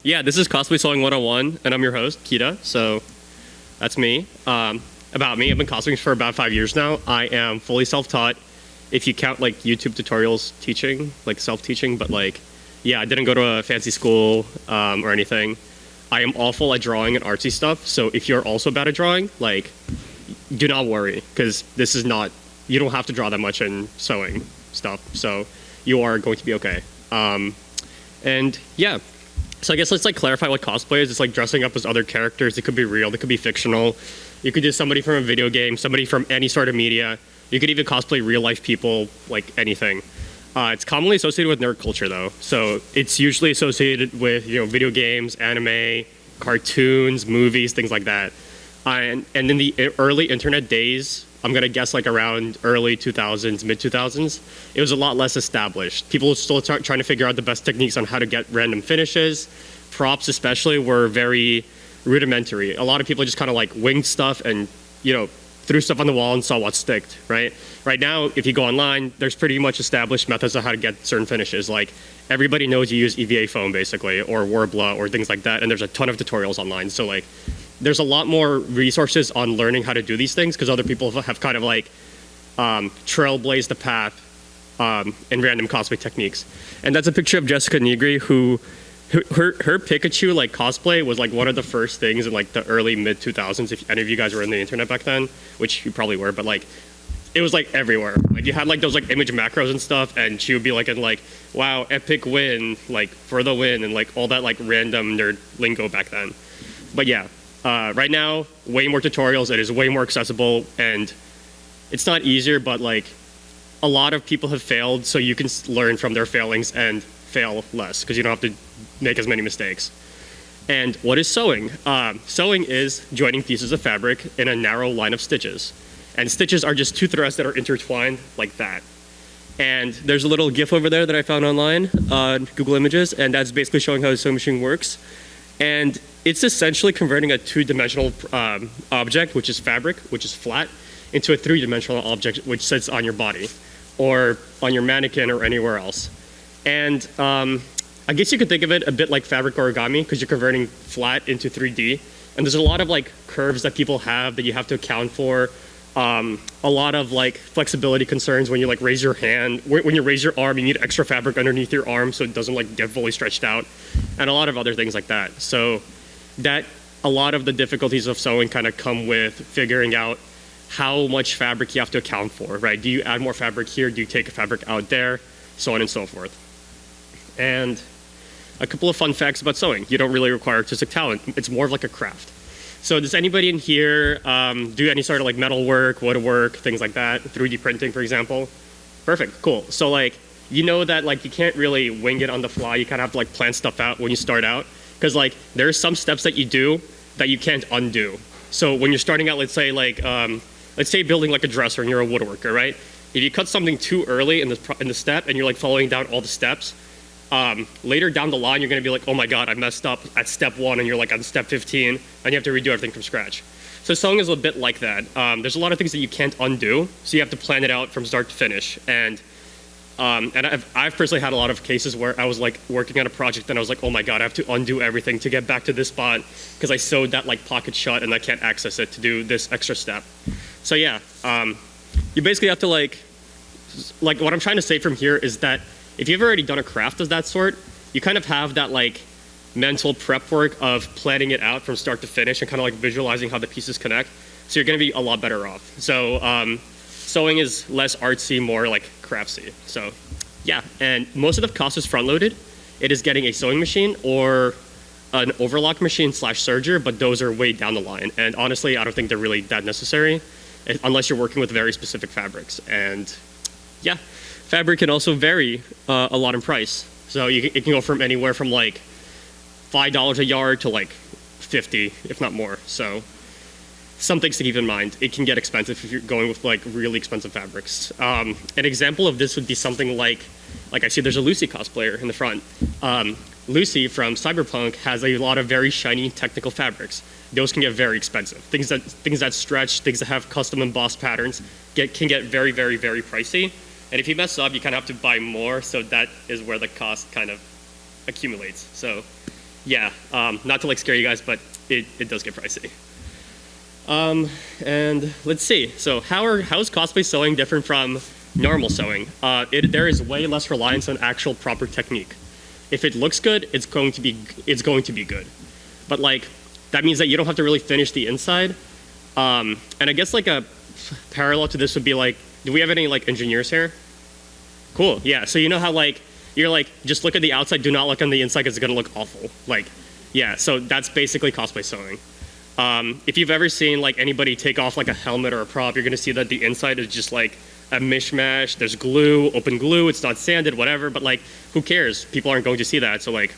Yeah, this is Cosplay Sewing 101, and I'm your host, Kita. So that's me. About me, I've been cosplaying for about 5 years now. I am fully self-taught. If you count like YouTube tutorials teaching, like self-teaching, but like, yeah, I didn't go to a fancy school or anything. I am awful at drawing and artsy stuff. So if you're also bad at drawing, like, do not worry, because this is not, you don't have to draw that much in sewing stuff. So you are going to be okay. And yeah. So I guess let's like clarify what cosplay is. It's like dressing up as other characters. It could be real, it could be fictional. You could do somebody from a video game, somebody from any sort of media. You could even cosplay real life people, like anything. It's commonly associated with nerd culture though. So it's usually associated with, video games, anime, cartoons, movies, things like that. And in the early internet days, I'm gonna guess like around early 2000s, mid 2000s, it was a lot less established. People were still trying to figure out the best techniques on how to get random finishes. Props especially were very rudimentary. A lot of people just kind of like winged stuff and, threw stuff on the wall and saw what sticked, right? Right now, if you go online, there's pretty much established methods of how to get certain finishes. Like everybody knows you use EVA foam basically, or Worbla or things like that. And there's a ton of tutorials online. So like, there's a lot more resources on learning how to do these things because other people have kind of like trailblazed the path in random cosplay techniques. And that's a picture of Jessica Negri, who her Pikachu like cosplay was like one of the first things in like the early mid 2000s. If any of you guys were in the internet back then, which you probably were, but like it was like everywhere. Like you had like those like image macros and stuff, and she would be like in like, wow, epic win, like for the win, and like all that like random nerd lingo back then. But yeah. Right now, way more tutorials. It is way more accessible, and it's not easier, but like a lot of people have failed, so you can learn from their failings and fail less because you don't have to make as many mistakes. And what is sewing? Sewing is joining pieces of fabric in a narrow line of stitches. And stitches are just two threads that are intertwined like that. And there's a little GIF over there that I found online on Google Images, and that's basically showing how a sewing machine works. And it's essentially converting a two-dimensional object, which is fabric, which is flat, into a three-dimensional object, which sits on your body or on your mannequin or anywhere else. And I guess you could think of it a bit like fabric origami because you're converting flat into 3D. And there's a lot of like curves that people have that you have to account for. A lot of like flexibility concerns when you like raise your hand. When you raise your arm, you need extra fabric underneath your arm so it doesn't like get fully stretched out, and a lot of other things like that. So that a lot of the difficulties of sewing kind of come with figuring out how much fabric you have to account for, right? Do you add more fabric here? Do you take a fabric out there? So on and so forth. And a couple of fun facts about sewing. You don't really require artistic talent. It's more of like a craft. So does anybody in here do any sort of like metal work, woodwork, things like that? 3D printing, for example? Perfect, cool. So like, that like you can't really wing it on the fly. You kind of have to like plan stuff out when you start out. Because like, there's some steps that you do that you can't undo. So when you're starting out, let's say building like a dresser and you're a woodworker, right? If you cut something too early in the step and you're like following down all the steps, later down the line, you're gonna be like, oh my God, I messed up at step 1 and you're like on step 15 and you have to redo everything from scratch. So sewing is a bit like that. There's a lot of things that you can't undo, so you have to plan it out from start to finish. And I've personally had a lot of cases where I was like working on a project and I was like, oh my God, I have to undo everything to get back to this spot because I sewed that like pocket shut and I can't access it to do this extra step. So yeah, you basically have to like what I'm trying to say from here is that if you've already done a craft of that sort, you kind of have that like mental prep work of planning it out from start to finish and kind of like visualizing how the pieces connect. So you're gonna be a lot better off. So sewing is less artsy, more like craftsy. So yeah, and most of the cost is front loaded. It is getting a sewing machine or an overlock machine / serger, but those are way down the line. And honestly, I don't think they're really that necessary unless you're working with very specific fabrics. And yeah, fabric can also vary a lot in price. So it can go from anywhere from like $5 a yard to like 50, if not more. So some things to keep in mind. It can get expensive if you're going with like really expensive fabrics. An example of this would be something like I see there's a Lucy cosplayer in the front. Lucy from Cyberpunk has a lot of very shiny technical fabrics. Those can get very expensive. Things that stretch, things that have custom embossed patterns can get very, very, very pricey. And if you mess up, you kind of have to buy more. So that is where the cost kind of accumulates. So yeah, not to like scare you guys, but it does get pricey. And let's see. So how's cosplay sewing different from normal sewing? There is way less reliance on actual proper technique. If it looks good, it's going to be good. But like that means that you don't have to really finish the inside. And I guess like a parallel to this would be like, do we have any like engineers here? Cool. Yeah. So you know how like you're like just look at the outside, do not look on the inside because it's gonna look awful. Like, yeah. So that's basically cosplay sewing. If you've ever seen like anybody take off like a helmet or a prop, you're gonna see that the inside is just like a mishmash. There's glue, open glue. It's not sanded, whatever. But like, who cares? People aren't going to see that. So like,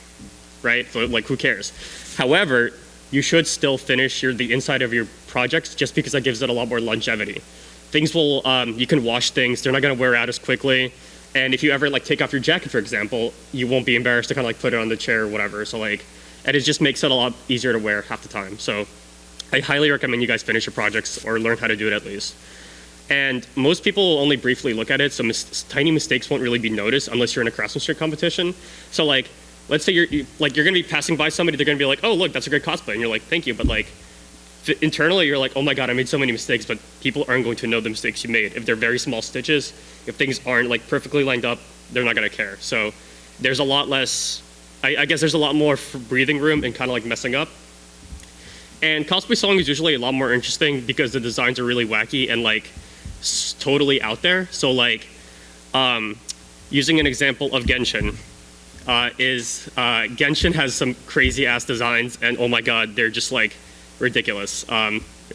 right? So like, who cares? However, you should still finish the inside of your projects just because that gives it a lot more longevity. Things will, you can wash things. They're not gonna wear out as quickly. And if you ever like take off your jacket, for example, you won't be embarrassed to kind of like put it on the chair or whatever. So like, and it just makes it a lot easier to wear half the time. So I highly recommend you guys finish your projects or learn how to do it at least. And most people will only briefly look at it, so tiny mistakes won't really be noticed unless you're in a craftsmanship competition. So like, let's say you're gonna be passing by somebody, they're gonna be like, oh look, that's a great cosplay, and you're like, thank you, but like, internally you're like, oh my god, I made so many mistakes, but people aren't going to know the mistakes you made. If they're very small stitches, if things aren't like perfectly lined up, they're not gonna care. So there's a lot less, I guess there's a lot more breathing room and kind of like messing up. And cosplay sewing is usually a lot more interesting because the designs are really wacky and like totally out there. So like, using an example of Genshin, Genshin has some crazy ass designs, and oh my god, they're just like ridiculous.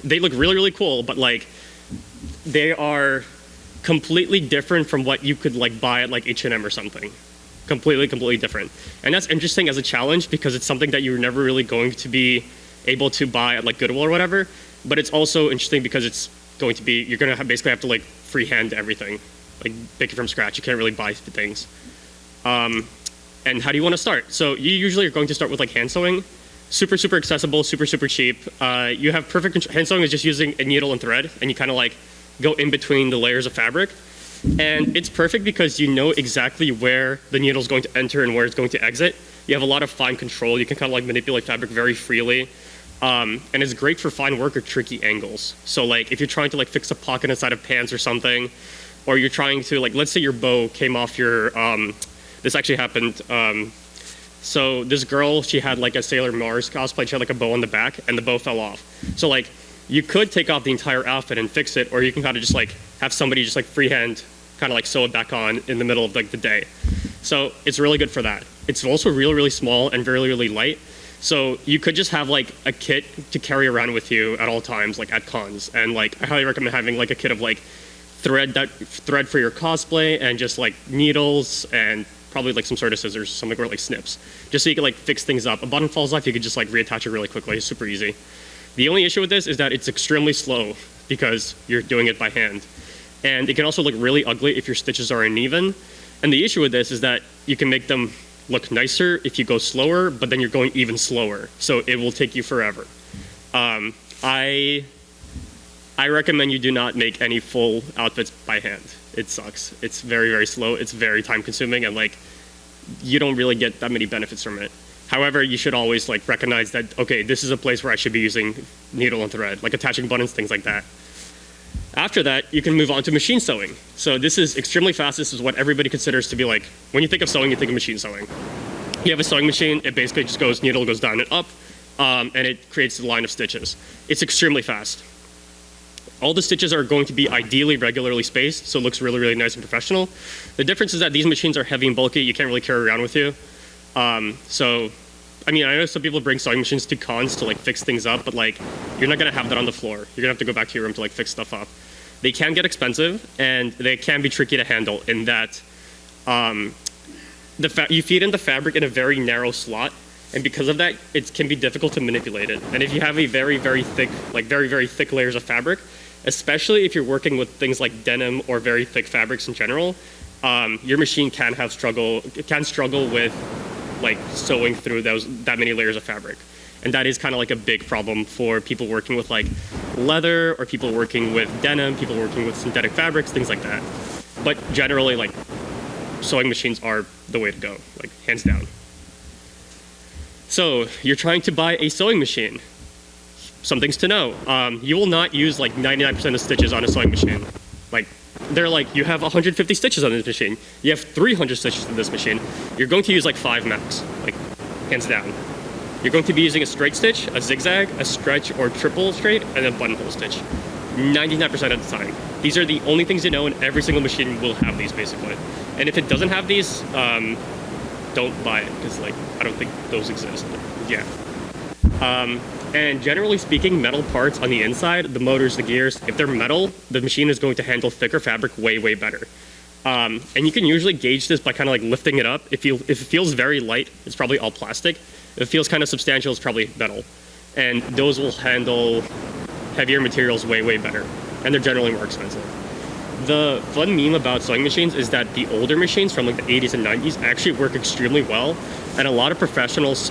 They look really, really cool, but like they are completely different from what you could like buy at like H&M or something. Completely different. And that's interesting as a challenge because it's something that you're never really going to be able to buy at like Goodwill or whatever. But it's also interesting because it's going to be, you're going to basically have to like freehand everything, like make it from scratch. You can't really buy things. And how do you want to start? So you usually are going to start with like hand sewing. Super accessible, super cheap. You have perfect, hand sewing is just using a needle and thread, and you kind of like go in between the layers of fabric. And it's perfect because you know exactly where the needle is going to enter and where it's going to exit. You have a lot of fine control. You can kind of like manipulate fabric very freely. And it's great for fine work or tricky angles. So like if you're trying to like fix a pocket inside of pants or something, or you're trying to like, let's say your bow came off your, this actually happened. So this girl, she had like a Sailor Mars cosplay. She had like a bow on the back and the bow fell off. So like you could take off the entire outfit and fix it, or you can kind of just like have somebody just like freehand kind of like sew it back on in the middle of like the day. So it's really good for that. It's also really small and really light. So you could just have like a kit to carry around with you at all times, like at cons. And like I highly recommend having like a kit of like thread for your cosplay and just like needles and probably like some sort of scissors, something or like snips, just so you can like fix things up. A button falls off, you could just like reattach it really quickly. It's super easy. The only issue with this is that it's extremely slow because you're doing it by hand. And it can also look really ugly if your stitches are uneven. And the issue with this is that you can make them look nicer if you go slower, but then you're going even slower. So it will take you forever. I recommend you do not make any full outfits by hand. It sucks. It's very slow. It's very time consuming, and like you don't really get that many benefits from it. However, you should always like recognize that, okay, this is a place where I should be using needle and thread, like attaching buttons, things like that. After that, you can move on to machine sewing. So this is extremely fast. This is what everybody considers to be like, when you think of sewing, you think of machine sewing. You have a sewing machine, it basically just goes, needle goes down and up, and it creates a line of stitches. It's extremely fast. All the stitches are going to be ideally regularly spaced, so it looks really nice and professional. The difference is that these machines are heavy and bulky. You can't really carry around with you. So, I mean, I know some people bring sewing machines to cons to like fix things up, but like, you're not gonna have that on the floor. You're gonna have to go back to your room to like fix stuff up. They can get expensive, and they can be tricky to handle in that you feed in the fabric in a very narrow slot, and because of that, it can be difficult to manipulate it. And if you have a very thick, like very thick layers of fabric, especially if you're working with things like denim or very thick fabrics in general, your machine can struggle with like sewing through that many layers of fabric. And that is kind of like a big problem for people working with like leather, or people working with denim, people working with synthetic fabrics, things like that. But generally, like, sewing machines are the way to go, like hands down. So you're trying to buy a sewing machine. Some things to know. You will not use like 99% of stitches on a sewing machine. Like, they're like, you have 150 stitches on this machine. You have 300 stitches in this machine. You're going to use like 5 max, like hands down. You're going to be using a straight stitch, a zigzag, a stretch or triple straight, and a buttonhole stitch. 99% of the time. These are the only things you know, and every single machine will have these basically. And if it doesn't have these, don't buy it, because like, I don't think those exist. Yeah. And generally speaking, metal parts on the inside, the motors, the gears, if they're metal, the machine is going to handle thicker fabric way, way better. And you can usually gauge this by kind of like lifting it up. If it feels very light, it's probably all plastic. If it feels kind of substantial, it's probably metal. And those will handle heavier materials way, way better. And they're generally more expensive. The fun meme about sewing machines is that the older machines from like the 80s and 90s actually work extremely well. And a lot of professionals,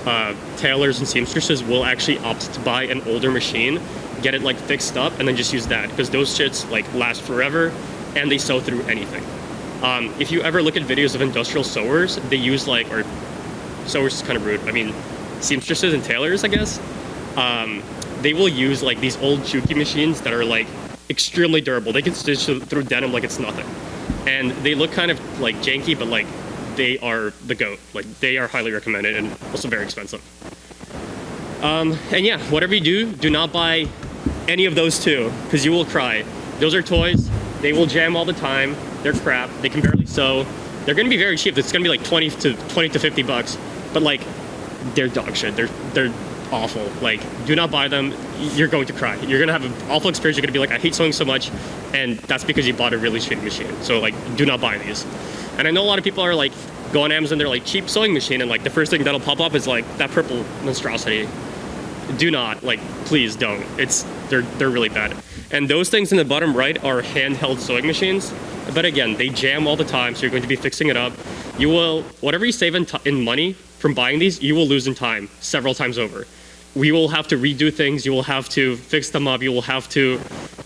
tailors and seamstresses will actually opt to buy an older machine, get it like fixed up, and then just use that, because those shits like last forever and they sew through anything. If you ever look at videos of industrial sewers, they use like, or sewers is kind of rude, I mean seamstresses and tailors, I guess, they will use like these old Juki machines that are like extremely durable. They can stitch through denim like it's nothing. And they look kind of like janky, but like they are the GOAT. Like they are highly recommended and also very expensive. And yeah, whatever you do, do not buy any of those two, because you will cry. Those are toys. They will jam all the time. They're crap. They can barely sew. They're going to be very cheap. It's going to be like 20 to 50 bucks. But like, they're dog shit. They're awful. Like, do not buy them. You're going to cry. You're going to have an awful experience. You're going to be like, I hate sewing so much. And that's because you bought a really shitty machine. So like, do not buy these. And I know a lot of people are like, go on Amazon, they're like, cheap sewing machine. And like, the first thing that'll pop up is like that purple monstrosity. Do not, like, please don't. They're really bad. And those things in the bottom right are handheld sewing machines. But again, they jam all the time. So you're going to be fixing it up. You will, whatever you save in money from buying these, you will lose in time several times over. We will have to redo things. You will have to fix them up. You will have to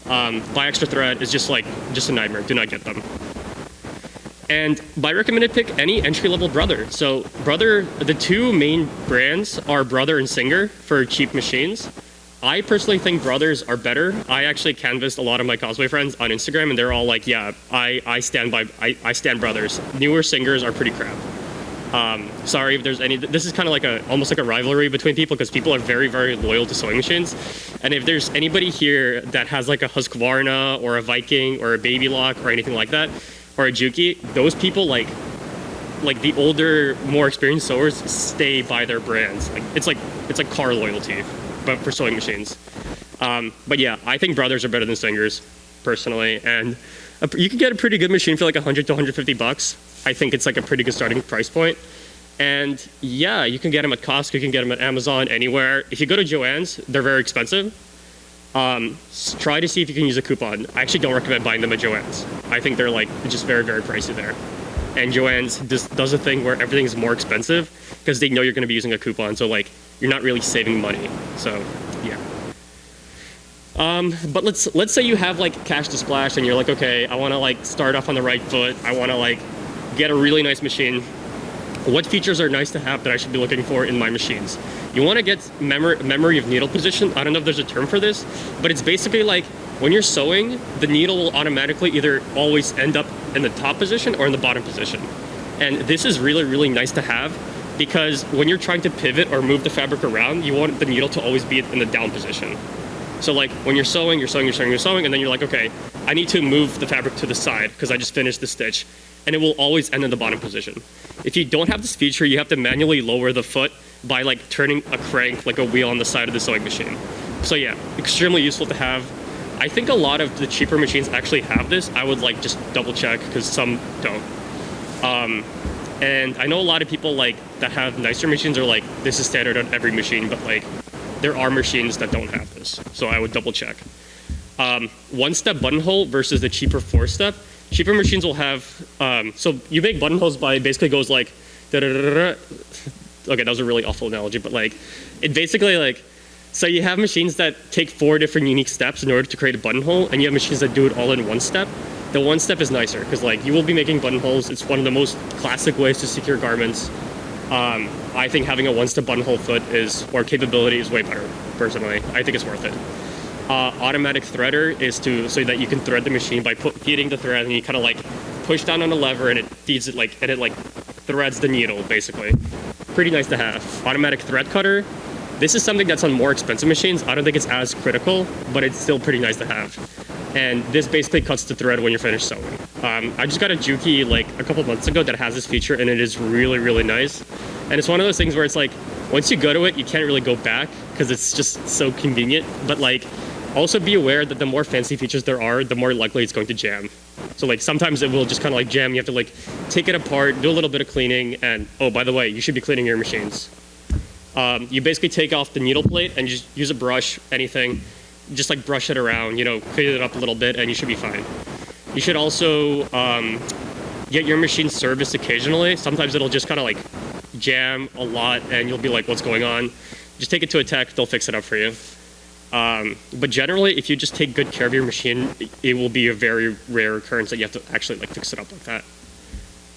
buy extra thread. It's just a nightmare. Do not get them. And by recommended pick, any entry-level Brother. So Brother, the two main brands are Brother and Singer for cheap machines. I personally think Brothers are better. I actually canvassed a lot of my cosplay friends on Instagram, and they're all like, yeah, I stand Brothers. Newer Singers are pretty crap. Sorry if there's any, this is kind of like almost like a rivalry between people, because people are very, very loyal to sewing machines. And if there's anybody here that has like a Husqvarna or a Viking or a Baby Lock or anything like that, or a Juki, those people like the older, more experienced sewers stay by their brands. Like it's like car loyalty, but for sewing machines. But yeah, I think Brothers are better than Singers, personally. And you can get a pretty good machine for like 100 to 150 bucks. I think it's like a pretty good starting price point. And yeah, you can get them at Costco, you can get them at Amazon, anywhere. If you go to Joann's, they're very expensive. Try to see if you can use a coupon. I actually don't recommend buying them at Joann's. I think they're like just very, very pricey there. And Joann's does a thing where everything is more expensive because they know you're going to be using a coupon. So like, you're not really saving money. So yeah. But let's say you have like cash to splash and you're like, okay, I want to like start off on the right foot. I want to like get a really nice machine. What features are nice to have that I should be looking for in my machines? You want to get memory of needle position. I don't know if there's a term for this, but it's basically like when you're sewing, the needle will automatically either always end up in the top position or in the bottom position. And this is really, really nice to have, because when you're trying to pivot or move the fabric around, you want the needle to always be in the down position. So like when you're sewing, and then you're like, okay, I need to move the fabric to the side because I just finished the stitch, and it will always end in the bottom position. If you don't have this feature, you have to manually lower the foot by like turning a crank, like a wheel on the side of the sewing machine. So yeah, extremely useful to have. I think a lot of the cheaper machines actually have this. I would like just double check because some don't. And I know a lot of people like that have nicer machines are like, this is standard on every machine, but like there are machines that don't have this. So I would double check. One-step buttonhole versus the cheaper four-step. Cheaper machines will have, so you make buttonholes by, it basically goes like, okay, that was a really awful analogy, but like, it basically like, so you have machines that take 4 different unique steps in order to create a buttonhole, and you have machines that do it all in one step. The one step is nicer, because like, you will be making buttonholes. It's one of the most classic ways to secure garments. I think having a one-step buttonhole foot or capability is way better, personally. I think it's worth it. Automatic threader is so that you can thread the machine by feeding the thread, and you kind of like push down on a lever and it feeds it and it threads the needle, basically. Pretty nice to have. Automatic thread cutter. This is something that's on more expensive machines. I don't think it's as critical, but it's still pretty nice to have. And this basically cuts the thread when you're finished sewing. I just got a Juki like a couple months ago that has this feature, and it is really, really nice. And it's one of those things where it's like, once you go to it, you can't really go back because it's just so convenient. But like, also be aware that the more fancy features there are, the more likely it's going to jam. So like sometimes it will just kind of like jam. You have to like take it apart, do a little bit of cleaning, and oh, by the way, you should be cleaning your machines. You basically take off the needle plate and just use a brush, anything, just like brush it around, you know, clean it up a little bit, and you should be fine. You should also get your machine serviced occasionally. Sometimes it'll just kind of like jam a lot, and you'll be like, what's going on? Just take it to a tech, they'll fix it up for you. But generally, if you just take good care of your machine, it will be a very rare occurrence that you have to actually like fix it up like that.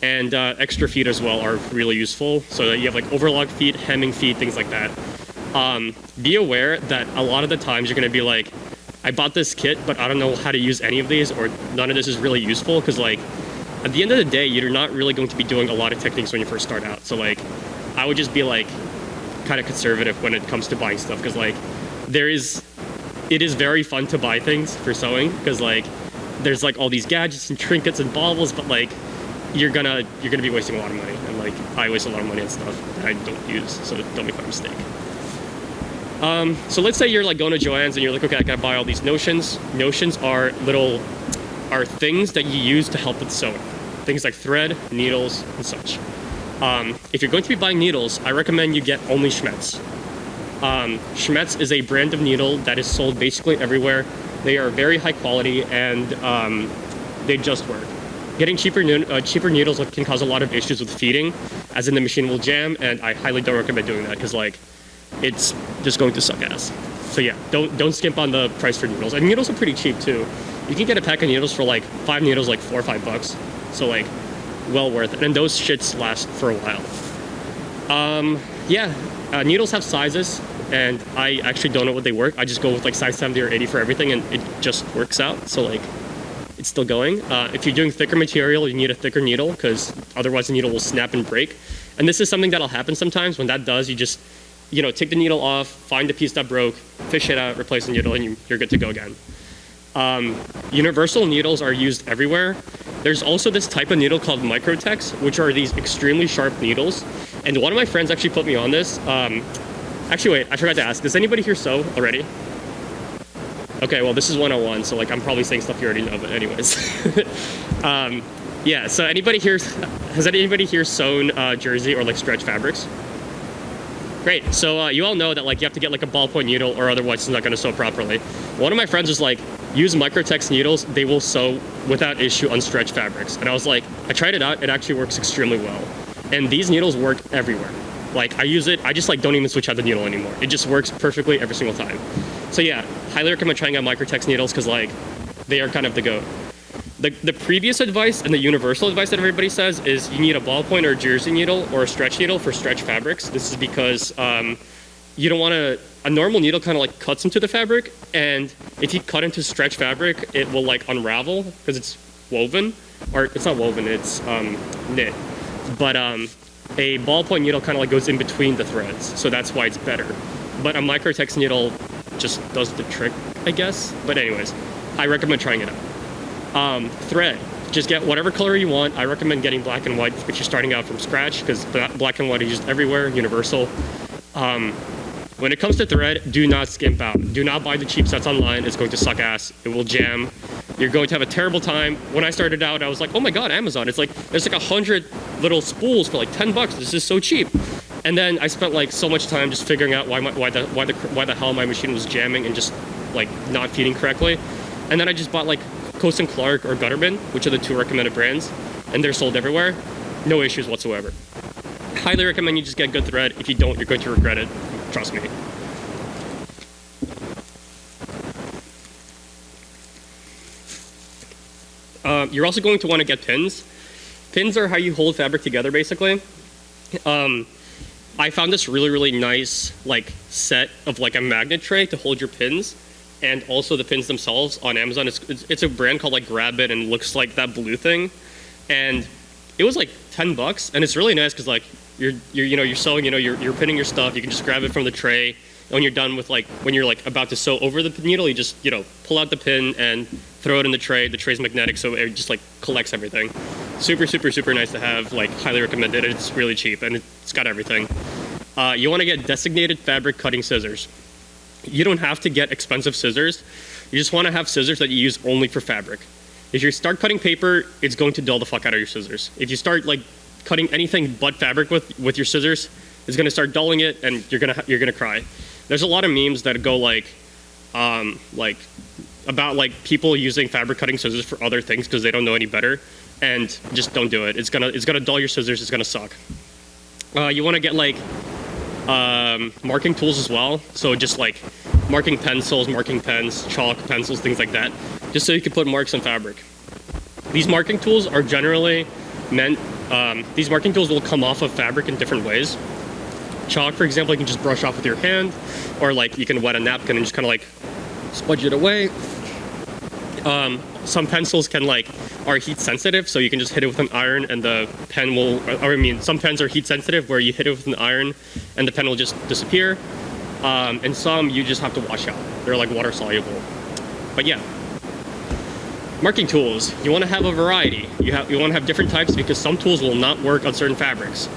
And extra feet as well are really useful, so that you have like overlock feet, hemming feet, things like that. Be aware that a lot of the times you're going to be like, I bought this kit, but I don't know how to use any of these, or none of this is really useful, because like at the end of the day, you're not really going to be doing a lot of techniques when you first start out. So like, I would just be like kind of conservative when it comes to buying stuff, because like it is very fun to buy things for sewing, because like there's like all these gadgets and trinkets and baubles, but like you're gonna be wasting a lot of money, and like I waste a lot of money on stuff that I don't use, so don't make that mistake. So let's say you're like going to Joann's and you're like, okay, I gotta buy all these notions. Notions are things that you use to help with sewing. Things like thread, needles, and such. If you're going to be buying needles, I recommend you get only Schmetz. Schmetz is a brand of needle that is sold basically everywhere. They are very high quality, and they just work. Getting cheaper needles can cause a lot of issues with feeding, as in the machine will jam, and I highly don't recommend doing that, because like it's just going to suck ass. So yeah, don't skimp on the price for needles. And needles are pretty cheap too. You can get a pack of needles for like 5 needles, like $4 or $5. So like, well worth it. And those shits last for a while. Needles have sizes, and I actually don't know what they work. I just go with like size 70 or 80 for everything, and it just works out. So like, it's still going. If you're doing thicker material, you need a thicker needle, because otherwise the needle will snap and break. And this is something that'll happen sometimes. When that does, you just, take the needle off, find the piece that broke, fish it out, replace the needle, and you're good to go again. Universal needles are used everywhere. There's also this type of needle called microtex, which are these extremely sharp needles. And one of my friends actually put me on this. Actually, wait, I forgot to ask. Does anybody here sew already? Okay, well, this is 101, so like I'm probably saying stuff you already know, but anyways. Yeah, so has anybody here sewn jersey or like stretch fabrics? Great. So you all know that like you have to get like a ballpoint needle, or otherwise it's not going to sew properly. One of my friends was like, use microtex needles, they will sew without issue on stretch fabrics. And I was like, I tried it out, it actually works extremely well. And these needles work everywhere. Like I use it, I just like don't even switch out the needle anymore. It just works perfectly every single time. So yeah, highly recommend trying out microtex needles, because like they are kind of the goat. The previous advice and the universal advice that everybody says is you need a ballpoint or a jersey needle or a stretch needle for stretch fabrics. This is because you don't want a normal needle kind of like cuts into the fabric, and if you cut into stretch fabric, it will like unravel because it's woven, or it's not woven, it's knit. But a ballpoint needle kind of like goes in between the threads, so that's why it's better. But a microtex needle just does the trick, I guess. But anyways, I recommend trying it out. Thread, just get whatever color you want. I recommend getting black and white if you're starting out from scratch, because black and white is used everywhere, universal. When it comes to thread, do not skimp out. Do not buy the cheap sets online. It's going to suck ass. It will jam. You're going to have a terrible time. When I started out, I was like, oh my god, Amazon. It's like there's like 100 little spools for like $10. This is so cheap. And then I spent like so much time just figuring out why the hell my machine was jamming and just like not feeding correctly. And then I just bought like Coast & Clark or Gutterman, which are the 2 recommended brands, and they're sold everywhere. No issues whatsoever. Highly recommend you just get good thread. If you don't, you're going to regret it. Trust me. You're also going to want to get pins. Pins are how you hold fabric together, basically. I found this really, really nice like set of like a magnet tray to hold your pins, and also the pins themselves on Amazon. It's a brand called like Grab It, and it looks like that blue thing, and it was like $10, and it's really nice because like you're sewing, you're pinning your stuff. You can just grab it from the tray. And when you're done with like when you're like about to sew over the needle, you just pull out the pin and throw it in the tray. The tray's magnetic, so it just like collects everything. Super, super, super nice to have. Like highly recommended. It's really cheap and it's got everything. You want to get designated fabric cutting scissors. You don't have to get expensive scissors. You just want to have scissors that you use only for fabric. If you start cutting paper, it's going to dull the fuck out of your scissors. If you start like cutting anything but fabric with your scissors, it's going to start dulling it, and you're gonna cry. There's a lot of memes that go like about like people using fabric cutting scissors for other things because they don't know any better, and just don't do it. It's gonna dull your scissors. It's gonna suck. You want to get like marking tools as well. So just like marking pencils, marking pens, chalk, pencils, things like that, just so you can put marks on fabric. These marking tools are generally meant, these marking tools will come off of fabric in different ways. Chalk, for example, you can just brush off with your hand, or like you can wet a napkin and just kind of like smudge it away. Some pencils are heat sensitive, so you can just hit it with an iron and the pen will, some pens are heat sensitive where you hit it with an iron and the pen will just disappear. And some you just have to wash out. They're like water soluble. But yeah. Marking tools, you want to have a variety. You want to have different types because some tools will not work on certain fabrics.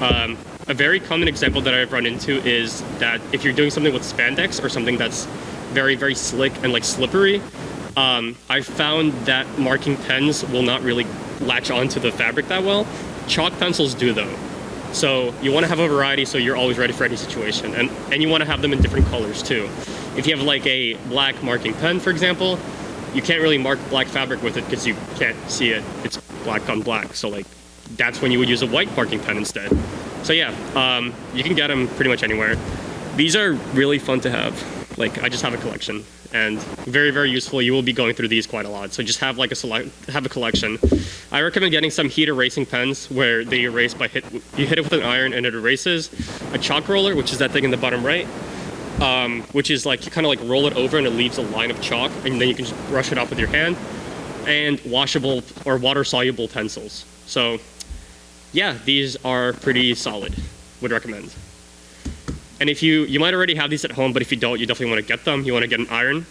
A very common example that I've run into is that if you're doing something with spandex or something that's very, very slick and like slippery, I found that marking pens will not really latch onto the fabric that well. Chalk pencils do though. So you want to have a variety so you're always ready for any situation. And you want to have them in different colors too. If you have like a black marking pen, for example, you can't really mark black fabric with it because you can't see it. It's black on black. So like that's when you would use a white marking pen instead. So yeah, you can get them pretty much anywhere. These are really fun to have. Like I just have a collection and very, very useful. You will be going through these quite a lot. So just have like have a collection. I recommend getting some heat erasing pens where they erase by you hit it with an iron and it erases. A chalk roller, which is that thing in the bottom right, which is like you kind of like roll it over and it leaves a line of chalk, and then you can just brush it off with your hand. And washable or water soluble pencils. So yeah, these are pretty solid. Would recommend. And if you might already have these at home, but if you don't, you definitely want to get them. You want to get an iron.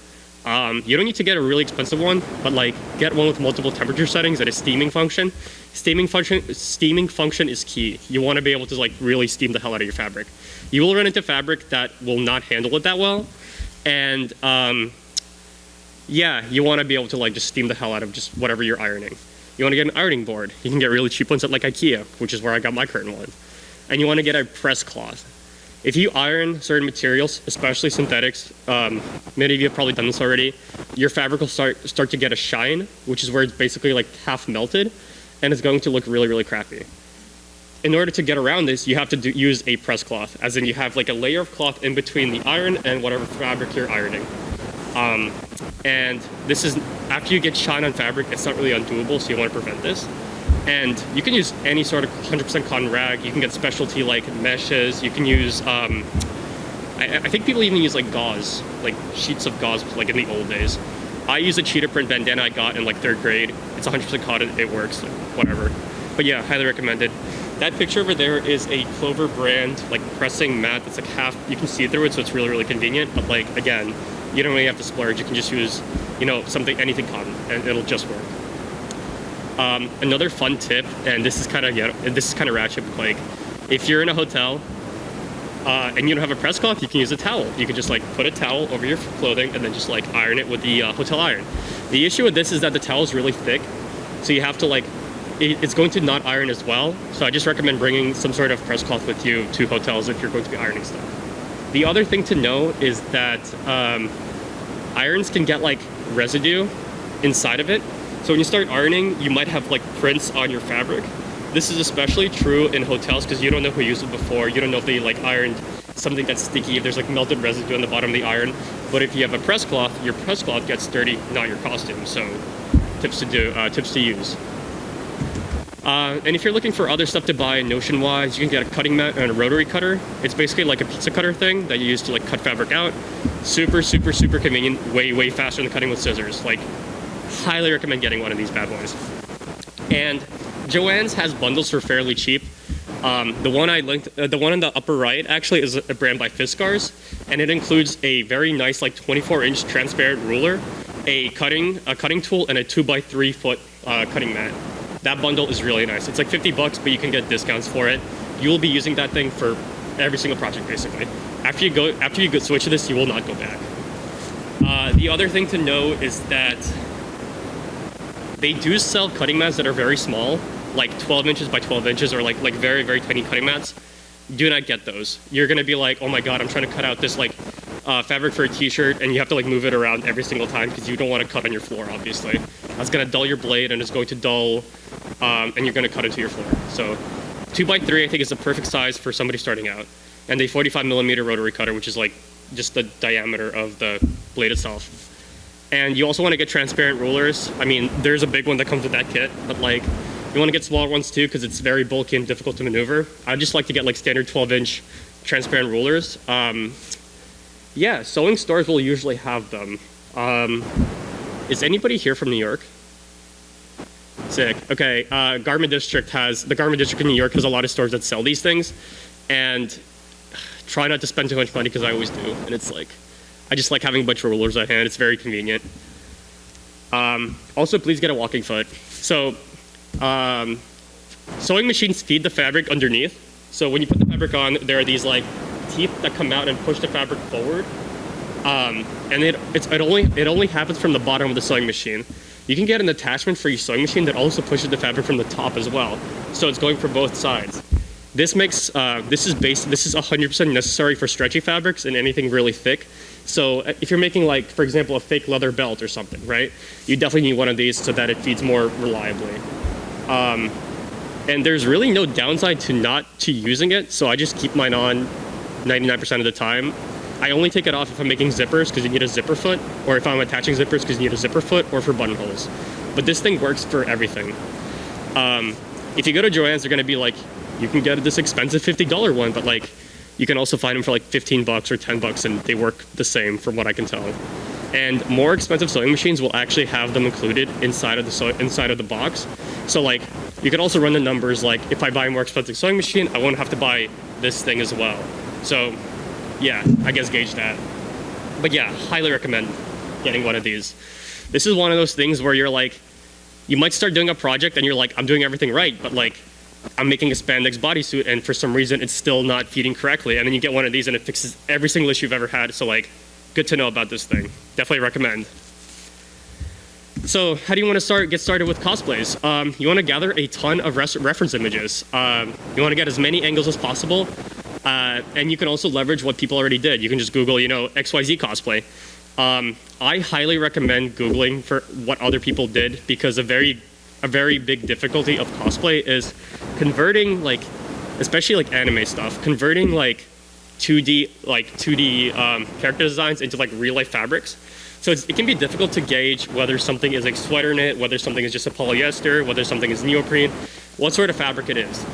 You don't need to get a really expensive one, but like get one with multiple temperature settings and a steaming function. Steaming function is key. You want to be able to like really steam the hell out of your fabric. You will run into fabric that will not handle it that well, and yeah, you want to be able to like just steam the hell out of just whatever you're ironing. You want to get an ironing board. You can get really cheap ones at like IKEA, which is where I got my current one. And you want to get a press cloth. If you iron certain materials, especially synthetics, many of you have probably done this already, your fabric will start to get a shine, which is where it's basically like half melted, and it's going to look really, really crappy. In order to get around this, you have to use a press cloth, as in you have like a layer of cloth in between the iron and whatever fabric you're ironing. And this is, after you get shine on fabric, it's not really undoable, so you want to prevent this. And you can use any sort of 100% cotton rag. You can get specialty like meshes. You can use, I think people even use like gauze, like sheets of gauze, like in the old days. I use a cheetah print bandana I got in like 3rd grade. It's 100% cotton, it works, like, whatever. But yeah, highly recommended. That picture over there is a Clover brand, like pressing mat that's like half, you can see through it, so it's really, really convenient. But like, again, you don't really have to splurge. You can just use, anything cotton, and it'll just work. Another fun tip, and this is kind of ratchet, but like, if you're in a hotel and you don't have a press cloth, you can use a towel. You can just like put a towel over your clothing and then just like iron it with the hotel iron. The issue with this is that the towel is really thick, so you have to like, it's going to not iron as well. So I just recommend bringing some sort of press cloth with you to hotels if you're going to be ironing stuff. The other thing to know is that irons can get like residue inside of it. So when you start ironing, you might have like prints on your fabric. This is especially true in hotels because you don't know who used it before. You don't know if they like ironed something that's sticky, if there's like melted residue on the bottom of the iron. But if you have a press cloth, your press cloth gets dirty, not your costume. So tips to use. And if you're looking for other stuff to buy Notion-wise, you can get a cutting mat and a rotary cutter. It's basically like a pizza cutter thing that you use to like cut fabric out. Super, super, super convenient. Way, way faster than cutting with scissors. Like, highly recommend getting one of these bad boys. And Joann's has bundles for fairly cheap. The one I linked, the one in the upper right actually is a brand by Fiskars, and it includes a very nice like 24-inch transparent ruler, a cutting tool, and a 2x3 foot cutting mat. That bundle is really nice. It's like $50, but you can get discounts for it. You will be using that thing for every single project basically. After you go switch to this, you will not go back. The other thing to know is that they do sell cutting mats that are very small, like 12 inches by 12 inches, or like very, very tiny cutting mats. Do not get those. You're gonna be like, oh my god, I'm trying to cut out this like fabric for a t-shirt, and you have to like move it around every single time because you don't want to cut on your floor, obviously. That's gonna dull your blade, and it's going to dull, and you're gonna cut into your floor. So 2x3 I think is the perfect size for somebody starting out. And a 45mm rotary cutter, which is like just the diameter of the blade itself. And you also want to get transparent rulers. I mean, there's a big one that comes with that kit, but like, you want to get smaller ones too because it's very bulky and difficult to maneuver. I just like to get like standard 12-inch transparent rulers. Yeah, sewing stores will usually have them. Is anybody here from New York? Sick. Okay, the Garment District in New York has a lot of stores that sell these things, and try not to spend too much money because I always do, and it's like, I just like having a bunch of rulers at hand. It's very convenient. Also, please get a walking foot. So, sewing machines feed the fabric underneath. So when you put the fabric on, there are these like teeth that come out and push the fabric forward. And it only happens from the bottom of the sewing machine. You can get an attachment for your sewing machine that also pushes the fabric from the top as well. So it's going for both sides. This makes this is 100% necessary for stretchy fabrics and anything really thick. So if you're making, like, for example, a fake leather belt or something, right? You definitely need one of these so that it feeds more reliably. And there's really no downside to using it, so I just keep mine on 99% of the time. I only take it off if I'm making zippers because you need a zipper foot, or if I'm attaching zippers because you need a zipper foot, or for buttonholes. But this thing works for everything. If you go to Joann's, they're gonna be like, you can get this expensive $50 one, but like, you can also find them for like $15 or $10, and they work the same from what I can tell. And more expensive sewing machines will actually have them included inside of the box. So like, you can also run the numbers, like if I buy a more expensive sewing machine, I won't have to buy this thing as well. So yeah, I guess gauge that. But yeah, highly recommend getting one of these. This is one of those things where you're like, you might start doing a project and you're like, I'm doing everything right, but like, I'm making a spandex bodysuit and for some reason it's still not feeding correctly. And then you get one of these and it fixes every single issue you've ever had. So like, good to know about this thing. Definitely recommend. So how do you want to get started with cosplays? You want to gather a ton of reference images. You want to get as many angles as possible. And you can also leverage what people already did. You can just Google, you know, XYZ cosplay. I highly recommend Googling for what other people did, because a very big difficulty of cosplay is converting, like, especially like anime stuff, converting like 2D character designs into like real life fabrics. So it can be difficult to gauge whether something is like sweater knit, whether something is just a polyester, whether something is neoprene, what sort of fabric it is.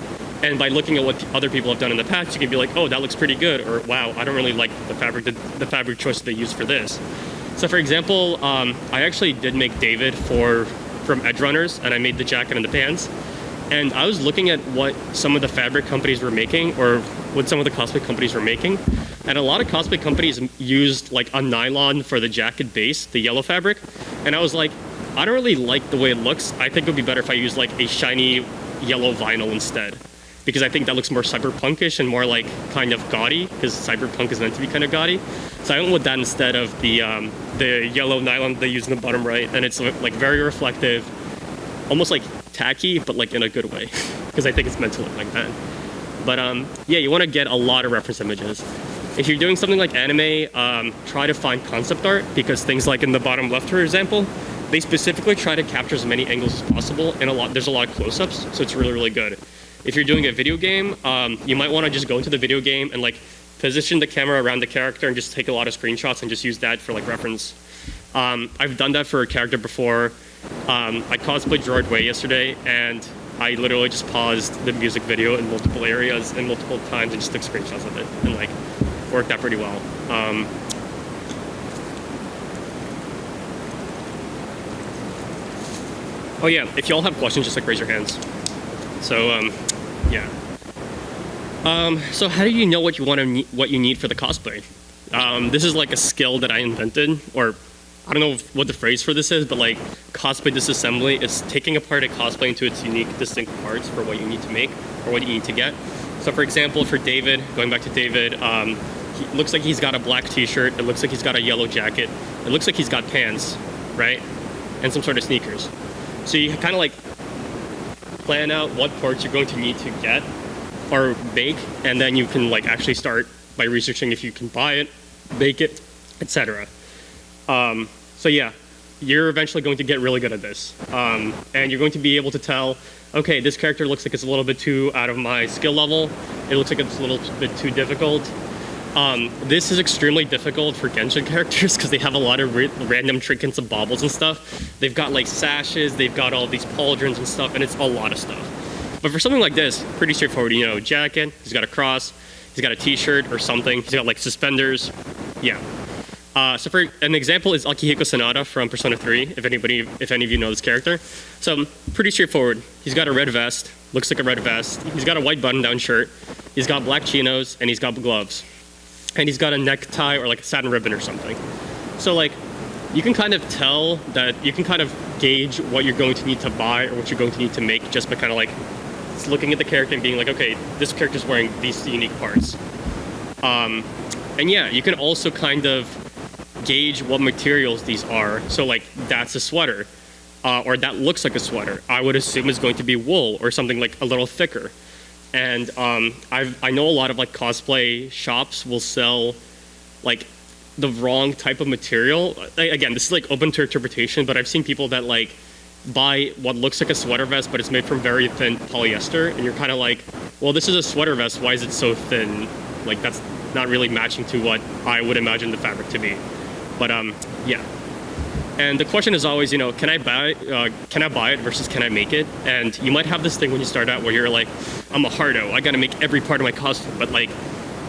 And by looking at what other people have done in the past, you can be like, oh, that looks pretty good, or wow, I don't really like the fabric choice they used for this. So for example, I actually did make David from Edge Runners, and I made the jacket and the pants. And I was looking at what some of the fabric companies were making, or what some of the cosplay companies were making. And a lot of cosplay companies used like a nylon for the jacket base, the yellow fabric. And I was like, I don't really like the way it looks. I think it would be better if I used like a shiny yellow vinyl instead, because I think that looks more cyberpunkish and more like kind of gaudy, because cyberpunk is meant to be kind of gaudy. So I went with that instead of the yellow nylon they use in the bottom right. And it's like very reflective, almost like tacky, but like in a good way, because I think it's meant to look like that. But yeah, you want to get a lot of reference images. If you're doing something like anime, try to find concept art, because things like in the bottom left, for example, they specifically try to capture as many angles as possible, and there's a lot of close-ups, so it's really, really good. If you're doing a video game, you might want to just go into the video game and like position the camera around the character and just take a lot of screenshots and just use that for like reference. I've done that for a character before. I cosplayed Gerard Way yesterday, and I literally just paused the music video in multiple areas and multiple times and just took screenshots of it, and like worked out pretty well. Oh yeah, if y'all have questions, just like raise your hands. So yeah. So how do you know what you need for the cosplay? This is like a skill that I invented, or I don't know what the phrase for this is, but like cosplay disassembly is taking apart a cosplay into its unique, distinct parts for what you need to make or what you need to get. So for example, for David, going back to David, he looks like he's got a black t-shirt, it looks like he's got a yellow jacket, it looks like he's got pants, right? And some sort of sneakers. So you kind of like plan out what parts you're going to need to get or make, and then you can like actually start by researching if you can buy it, make it, etc. So yeah, you're eventually going to get really good at this. And you're going to be able to tell, okay, this character looks like it's a little bit too out of my skill level. It looks like it's a little bit too difficult. This is extremely difficult for Genshin characters because they have a lot of random trinkets and baubles and stuff. They've got like sashes, they've got all these pauldrons and stuff, and it's a lot of stuff. But for something like this, pretty straightforward. You know, jacket, he's got a cross, he's got a t-shirt or something, he's got like suspenders, yeah. So for an example is Akihiko Sanada from Persona 3, if any of you know this character. So pretty straightforward. He's got a red vest, looks like a red vest. He's got a white button-down shirt. He's got black chinos, and he's got gloves. And he's got a necktie or like a satin ribbon or something. So like, you can kind of tell that, you can kind of gauge what you're going to need to buy or what you're going to need to make just by kind of like looking at the character and being like, okay, this character's wearing these unique parts. And yeah, you can also kind of gauge what materials these are. So like, that's a sweater, or that looks like a sweater. I would assume it's going to be wool or something like a little thicker. And I know a lot of like cosplay shops will sell like the wrong type of material. Again, this is like open to interpretation, but I've seen people that like buy what looks like a sweater vest, but it's made from very thin polyester, and you're kind of like, well, this is a sweater vest, why is it so thin? Like, that's not really matching to what I would imagine the fabric to be. But yeah. And the question is always, you know, can I buy it versus can I make it? And you might have this thing when you start out where you're like, I'm a hardo, I gotta make every part of my costume. But like,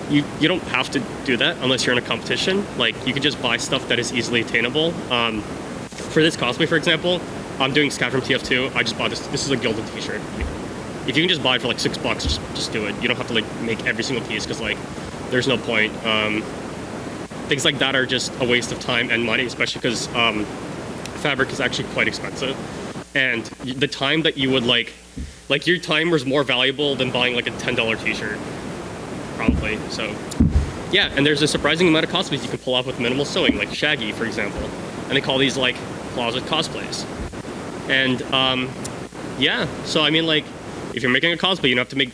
you don't have to do that unless you're in a competition. Like, you can just buy stuff that is easily attainable. For this cosplay, for example, I'm doing Scat from TF2. I just bought this. This is a gilded t-shirt. If you can just buy it for like $6, just do it. You don't have to like make every single piece because like, there's no point. Things like that are just a waste of time and money, especially because fabric is actually quite expensive. And the time that you would like your time was more valuable than buying like a $10 t-shirt, probably. So yeah, and there's a surprising amount of cosplays you can pull off with minimal sewing, like Shaggy, for example. And they call these like closet cosplays. And yeah, so I mean, like, if you're making a cosplay, you don't have to make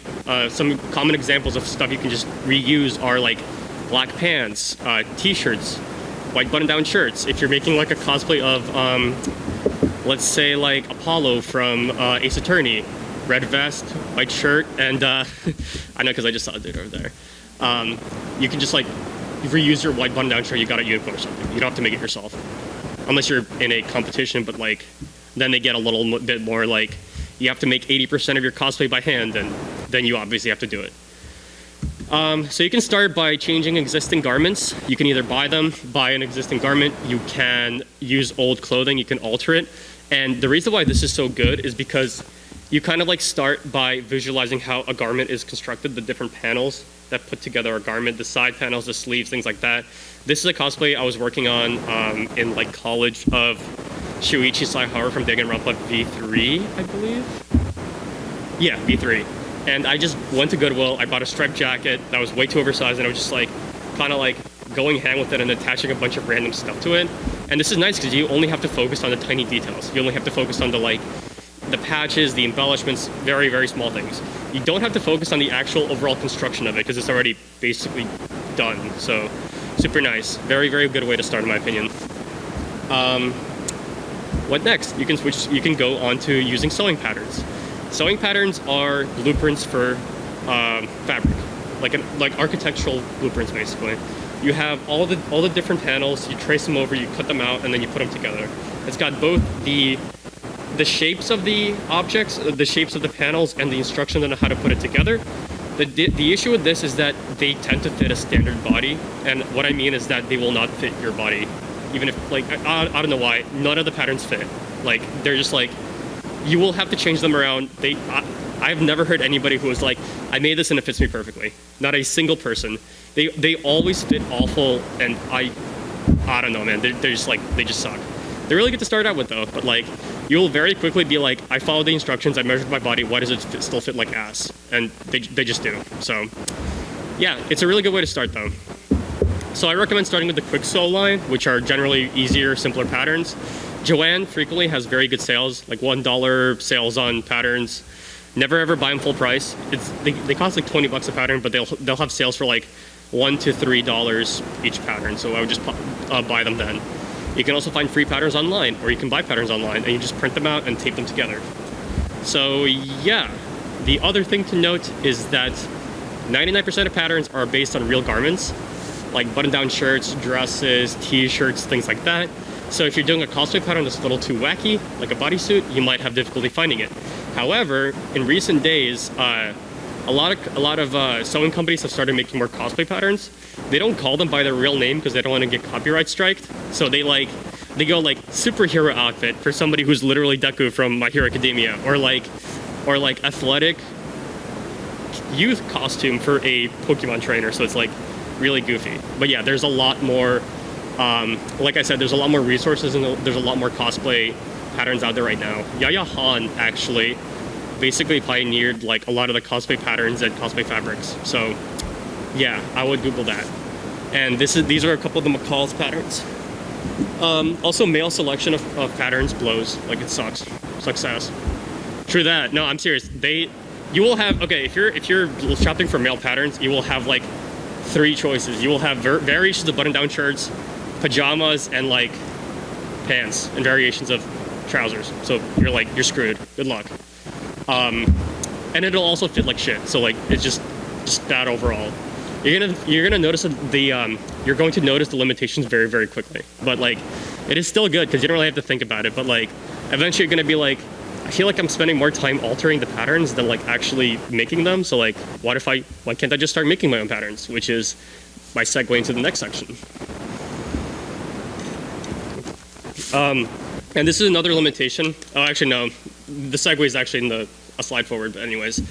some common examples of stuff you can just reuse are like black pants, t-shirts, white button-down shirts. If you're making like a cosplay of, let's say like Apollo from Ace Attorney, red vest, white shirt, and I know because I just saw a dude over there. You can just like reuse your white button-down shirt you got at Uniqlo or something. You don't have to make it yourself, unless you're in a competition. But like, then they get a little bit more like you have to make 80% of your cosplay by hand, and then you obviously have to do it. So you can start by changing existing garments. You can either buy an existing garment, you can use old clothing, you can alter it. And the reason why this is so good is because you kind of like start by visualizing how a garment is constructed, the different panels that put together a garment, the side panels, the sleeves, things like that. This is a cosplay I was working on in like college of Shuichi Saihara from Danganronpa V3, I believe. Yeah, V3. And I just went to Goodwill, I bought a striped jacket that was way too oversized, and I was just like, kind of like going hand with it and attaching a bunch of random stuff to it. And this is nice because you only have to focus on the tiny details. You only have to focus on the patches, the embellishments, very, very small things. You don't have to focus on the actual overall construction of it because it's already basically done. So super nice. Very, very good way to start in my opinion. What next? You can go on to using sewing patterns. Sewing patterns are blueprints for fabric, like architectural blueprints basically. You have all the different panels, you trace them over, you cut them out, and then you put them together. It's got both the the shapes of the objects, the shapes of the panels, and the instructions on how to put it together. The issue with this is that they tend to fit a standard body, and what I mean is that they will not fit your body, even if, like, I don't know why, none of the patterns fit. Like, they're just like, you will have to change them around. I've never heard anybody who was like, I made this and it fits me perfectly. Not a single person. They always fit awful, and I don't know, man. They're just like, they just suck. They're really good to start out with though, but like, you'll very quickly be like, I followed the instructions, I measured my body, why does it still fit like ass? And they just do. So yeah, it's a really good way to start though. So I recommend starting with the quick sew line, which are generally easier, simpler patterns. Joann frequently has very good sales, like $1 sales on patterns. Never ever buy them full price. They cost like 20 bucks a pattern, but they'll have sales for like $1 to $3 each pattern. So I would just buy them then. You can also find free patterns online, or you can buy patterns online and you just print them out and tape them together. So yeah, the other thing to note is that 99% of patterns are based on real garments, like button-down shirts, dresses, t-shirts, things like that. So if you're doing a cosplay pattern that's a little too wacky, like a bodysuit, you might have difficulty finding it. However, in recent days, a lot of sewing companies have started making more cosplay patterns. They don't call them by their real name because they don't want to get copyright striked. So they go like superhero outfit for somebody who's literally Deku from My Hero Academia, or like athletic youth costume for a Pokemon trainer. So it's like really goofy. But yeah, there's a lot more. Like I said, there's a lot more resources and there's a lot more cosplay patterns out there right now. Yaya Han actually basically pioneered like a lot of the cosplay patterns and cosplay fabrics. So yeah, I would Google that. And these are a couple of the McCall's patterns. Also, male selection of patterns blows. Like, it sucks. Sucks ass. True that. No, I'm serious. You will have, okay, if you're shopping for male patterns, you will have like 3 choices. You will have variations of button-down shirts, pajamas, and like pants, and variations of trousers. So you're screwed. Good luck. And it'll also fit like shit. So like, it's just bad overall. You're gonna notice you're going to notice the limitations very, very quickly. But like, it is still good because you don't really have to think about it. But like, eventually you're gonna be like, I feel like I'm spending more time altering the patterns than like actually making them. So like, why can't I just start making my own patterns? Which is my segue into the next section. And this is another limitation. Oh, actually no, the segue is actually in a slide forward, but anyways.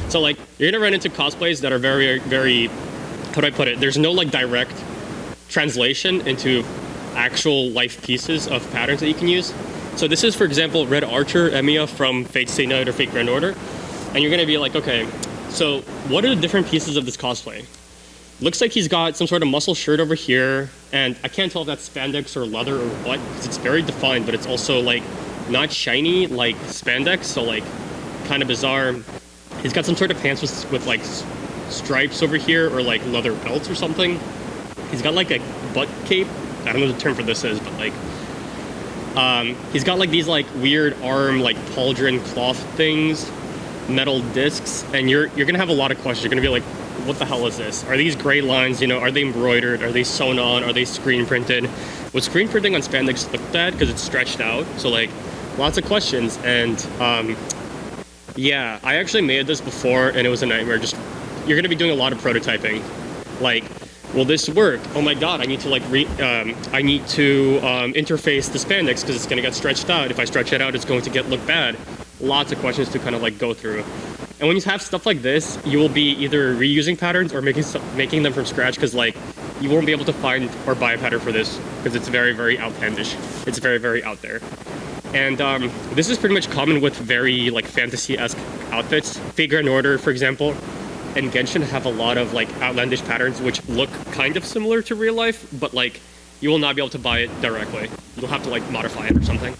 So like, you're gonna run into cosplays that are very, very, how do I put it? There's no like direct translation into actual life pieces of patterns that you can use. So this is, for example, Red Archer Emiya from Fate Stay Night or Fate Grand Order. And you're gonna be like, okay, so what are the different pieces of this cosplay? Looks like he's got some sort of muscle shirt over here, and I can't tell if that's spandex or leather or what, because it's very defined, but it's also like not shiny like spandex, so like kind of bizarre. He's got some sort of pants with like stripes over here, or like leather belts or something. He's got like a butt cape. I don't know what the term for this is, but like, he's got like these like weird arm like pauldron cloth things, metal discs, and you're gonna have a lot of questions. You're gonna be like, what the hell is this? Are these gray lines, are they embroidered? Are they sewn on? Are they screen printed? Was screen printing on spandex look bad because it's stretched out? So like, lots of questions. And yeah, I actually made this before and it was a nightmare. You're gonna be doing a lot of prototyping. Like, will this work? Oh my god, I need to like interface the spandex because it's gonna get stretched out. If I stretch it out, it's going to look bad. Lots of questions to kind of like go through. And when you have stuff like this, you will be either reusing patterns or making them from scratch, because like, you won't be able to find or buy a pattern for this because it's very, very outlandish. It's very, very out there. And this is pretty much common with very like fantasy-esque outfits. Fate Grand Order, for example, and Genshin have a lot of like outlandish patterns which look kind of similar to real life, but like, you will not be able to buy it directly. You'll have to like modify it or something.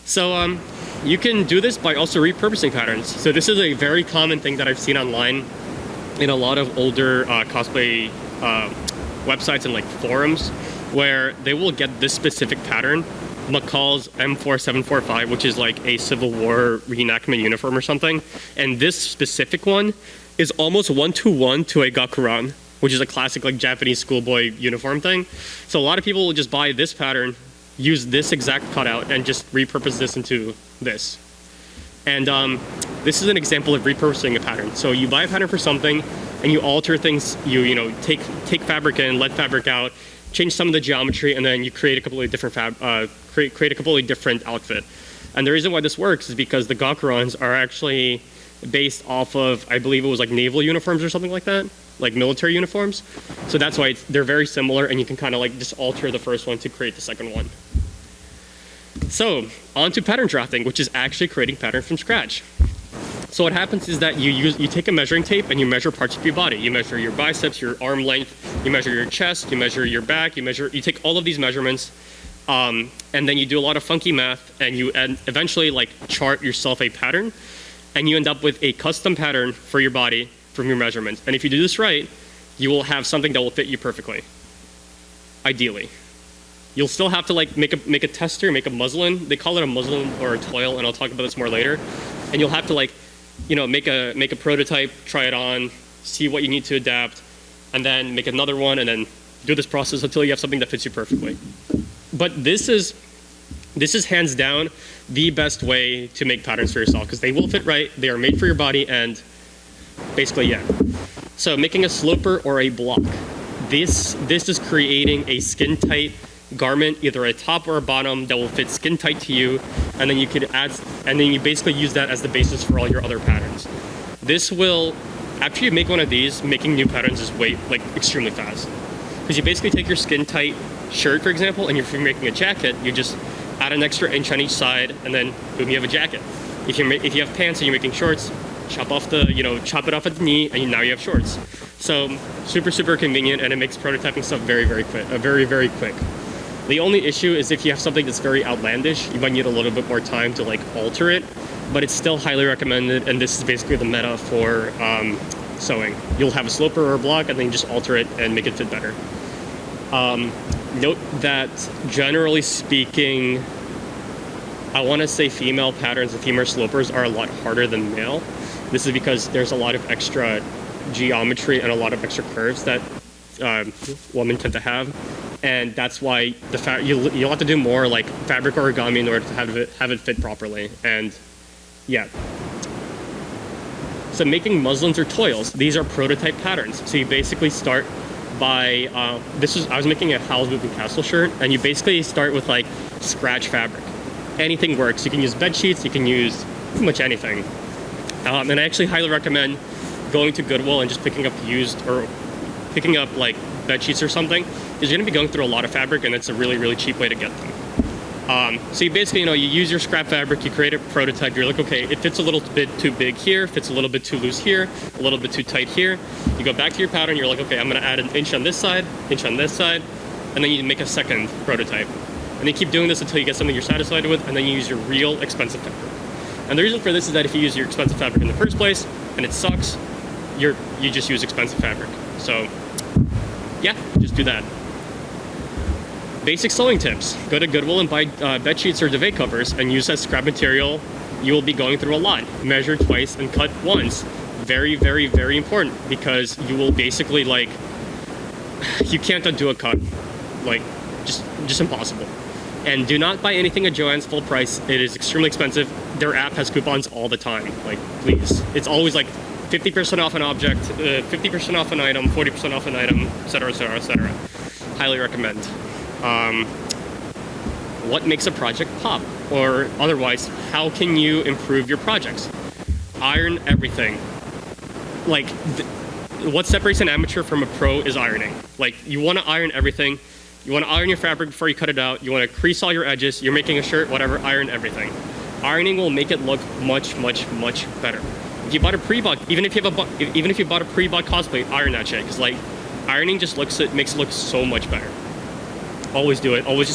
So you can do this by also repurposing patterns. So this is a very common thing that I've seen online in a lot of older cosplay websites and like forums, where they will get this specific pattern, McCall's M4745, which is like a Civil War reenactment uniform or something. And this specific one is almost 1-to-1 to a Gakuran, which is a classic like Japanese schoolboy uniform thing. So a lot of people will just buy this pattern use this exact cutout and just repurpose this into this. And this is an example of repurposing a pattern. So you buy a pattern for something, and you alter things. You know, take fabric in, let fabric out, change some of the geometry, and then you create a completely different create a completely different outfit. And the reason why this works is because the gakurons are actually based off of, I believe it was like naval uniforms or something like that, like military uniforms. So that's why they're very similar, and you can kind of like just alter the first one to create the second one. So on to pattern drafting, which is actually creating patterns from scratch. So what happens is that you take a measuring tape and you measure parts of your body. You measure your biceps, your arm length, you measure your chest, you measure your back, you take all of these measurements, and then you do a lot of funky math, and you eventually like chart yourself a pattern, and you end up with a custom pattern for your body from your measurements. And if you do this right, you will have something that will fit you perfectly, ideally. You'll still have to like make a tester, make a muslin. They call it a muslin or a toil, and I'll talk about this more later. And you'll have to like, you know, make a prototype, try it on, see what you need to adapt, and then make another one, and then do this process until you have something that fits you perfectly. But this is hands down the best way to make patterns for yourself, because they will fit right, they are made for your body, and basically, yeah. So making a sloper or a block. This is creating a skin tight garment, either a top or a bottom, that will fit skin tight to you, and then you could add, and then you basically use that as the basis for all your other patterns. This will, after you make one of these, making new patterns is extremely fast, because you basically take your skin tight shirt, for example, and if you're making a jacket, you just add an extra inch on each side, and then boom, you have a jacket. If you have pants and you're making shorts, chop it off at the knee, and now you have shorts. So super convenient, and it makes prototyping stuff very quick. The only issue is if you have something that's very outlandish, you might need a little bit more time to like alter it, but it's still highly recommended, and this is basically the meta for sewing. You'll have a sloper or a block, and then you just alter it and make it fit better. Note that generally speaking, I want to say female patterns and female slopers are a lot harder than male. This is because there's a lot of extra geometry and a lot of extra curves that women tend to have. And that's why you'll have to do more like fabric origami in order to have it fit properly. And yeah. So making muslins or toils, these are prototype patterns. So you basically start by, I was making a Howl's Moving Castle shirt, and you basically start with like scratch fabric. Anything works. You can use bed sheets, you can use pretty much anything. And I actually highly recommend going to Goodwill and just picking up like bed sheets or something, because you're going to be going through a lot of fabric, and it's a really cheap way to get them. So you basically, you use your scrap fabric, you create a prototype, you're like, okay, it fits a little bit too big here, fits a little bit too loose here, a little bit too tight here. You go back to your pattern, you're like, okay, I'm going to add an inch on this side, inch on this side, and then you make a second prototype. And you keep doing this until you get something you're satisfied with, and then you use your real expensive fabric. And the reason for this is that if you use your expensive fabric in the first place, and it sucks, you just use expensive fabric. So yeah, just do that. Basic sewing tips. Go to Goodwill and buy bed sheets or duvet covers and use as scrap material. You will be going through a lot. Measure twice and cut once. Very important, because you will basically like, you can't undo a cut. Like, just impossible. And do not buy anything at Joann's full price. It is extremely expensive. Their app has coupons all the time. Like, please. It's always like 50% off an object, 50% off an item, 40% off an item, etc. Highly recommend. What makes a project pop? Or otherwise, how can you improve your projects? Iron everything. Like, what separates an amateur from a pro is ironing. Like, you want to iron everything. You want to iron your fabric before you cut it out. You want to crease all your edges. You're making a shirt, whatever, iron everything. Ironing will make it look much better. If you bought a pre-bought, even if you bought a pre-bought cosplay, iron that shit. Because like, ironing just makes it look so much better. Always do it. Always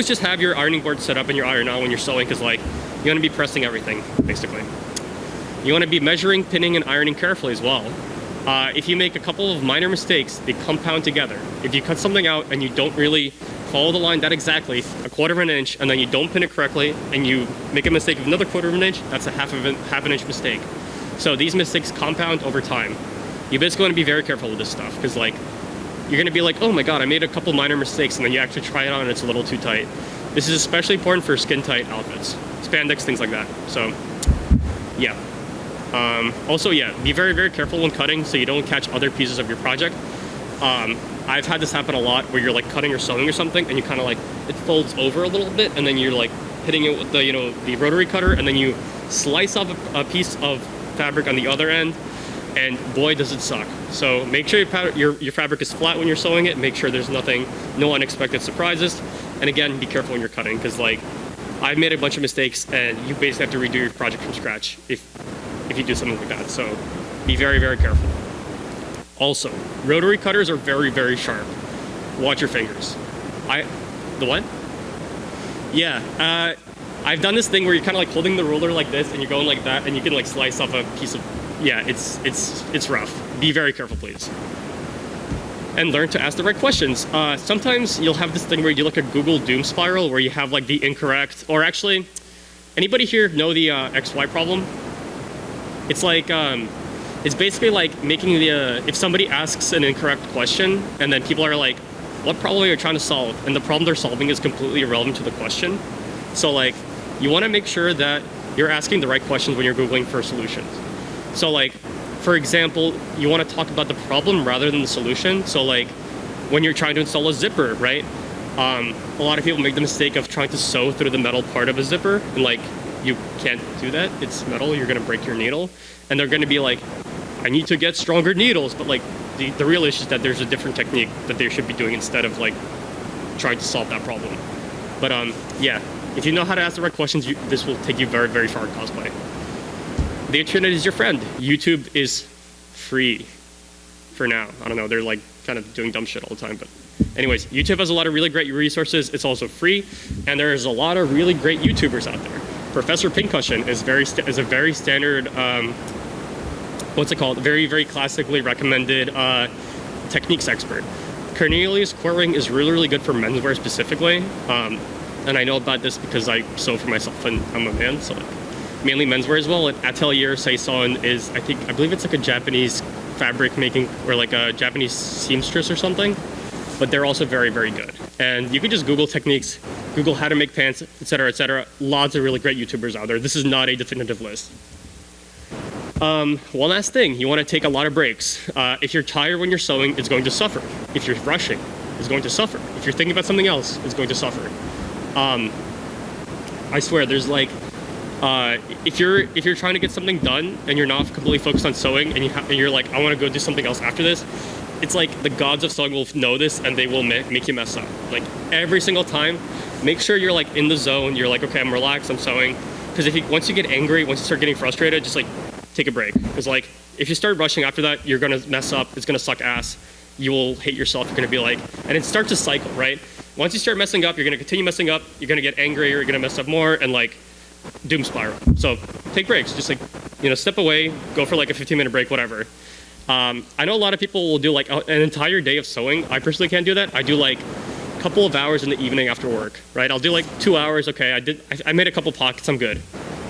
just have your ironing board set up and your iron on when you're sewing, because like, you want to be pressing everything basically. You want to be measuring, pinning, and ironing carefully as well. If you make a couple of minor mistakes, they compound together. If you cut something out and you don't really follow the line that exactly, a quarter of an inch, and then you don't pin it correctly, and you make a mistake of another quarter of an inch, that's a half an inch mistake. So these mistakes compound over time. You basically want to be very careful with this stuff, because like, you're gonna be like, oh my god, I made a couple minor mistakes, and then you actually try it on and it's a little too tight. This is especially important for skin tight outfits, spandex, things like that. So yeah. Also, yeah, be very, very careful when cutting so you don't catch other pieces of your project. I've had this happen a lot where you're like cutting or sewing or something, and you kind of like, it folds over a little bit, and then you're like hitting it with the, you know, the rotary cutter, and then you slice off a piece of fabric on the other end, and boy, does it suck. So make sure your fabric is flat when you're sewing it. Make sure there's no unexpected surprises. And again, be careful when you're cutting, because like, I've made a bunch of mistakes, and you basically have to redo your project from scratch if you do something like that. So be very, very careful. Also, rotary cutters are very, very sharp. Watch your fingers. The what? Yeah, I've done this thing where you're kind of like holding the ruler like this, and you're going like that, and you can like slice off a piece of, yeah, it's rough. Be very careful, please. And learn to ask the right questions. Sometimes you'll have this thing where you look at Google doom spiral, where you have like the incorrect, or actually, anybody here know the XY problem? It's like, it's basically like making the, if somebody asks an incorrect question, and then people are like, what problem are you trying to solve? And the problem they're solving is completely irrelevant to the question. So like, you wanna make sure that you're asking the right questions when you're Googling for solutions. So like, for example, you wanna talk about the problem rather than the solution. So like, when you're trying to install a zipper, right? A lot of people make the mistake of trying to sew through the metal part of a zipper, and like, you can't do that. It's metal, you're gonna break your needle. And they're gonna be like, I need to get stronger needles, but like, the real issue is that there's a different technique that they should be doing instead of like, trying to solve that problem. But yeah, if you know how to ask the right questions, this will take you very, very far in cosplay. The internet is your friend. YouTube is free for now. I don't know, they're like kind of doing dumb shit all the time, but anyways, YouTube has a lot of really great resources. It's also free, and there's a lot of really great YouTubers out there. Professor Pincushion is a very standard, what's it called? Very, very classically recommended techniques expert. Cornelius Courtring is really, really good for menswear specifically. And I know about this because I sew for myself and I'm a man, so like, mainly menswear as well. At Atelier Saison is, I believe it's like a Japanese fabric making, or like a Japanese seamstress or something, but they're also very, very good. And you can just Google techniques, Google how to make pants, etc., etc. Lots of really great YouTubers out there. This is not a definitive list. One last thing, you want to take a lot of breaks. If you're tired when you're sewing, it's going to suffer. If you're rushing, it's going to suffer. If you're thinking about something else, it's going to suffer. I swear, there's like, if you're trying to get something done and you're not completely focused on sewing, and you're like, I want to go do something else after this, it's like the gods of sewing will know this and they will make you mess up. Like every single time, make sure you're like in the zone. You're like, okay, I'm relaxed, I'm sewing. Because once you get angry, once you start getting frustrated, just like take a break. Because like if you start rushing after that, you're gonna mess up. It's gonna suck ass. You will hate yourself. You're gonna be like, and it starts a cycle, right? Once you start messing up, you're gonna continue messing up. You're gonna get angry. You're gonna mess up more, and like doom spiral. So take breaks. Just like, you know, step away. Go for like a 15-minute break, whatever. I know a lot of people will do like an entire day of sewing. I personally can't do that. I do like a couple of hours in the evening after work, right? I'll do like 2 hours. Okay, I made a couple pockets. I'm good.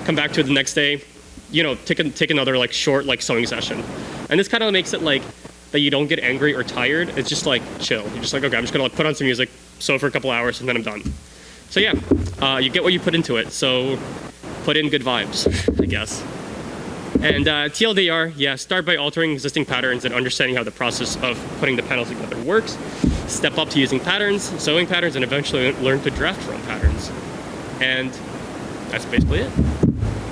Come back to it the next day. You know, take another like short like sewing session. And this kind of makes it like that you don't get angry or tired. It's just like chill. You're just like, okay, I'm just gonna like put on some music, sew for a couple hours, and then I'm done. So yeah, you get what you put into it. So put in good vibes, I guess. And TLDR, yeah, start by altering existing patterns and understanding how the process of putting the panels together works. Step up to using patterns, sewing patterns, and eventually learn to draft your own patterns. And that's basically it.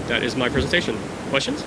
That is my presentation. Questions?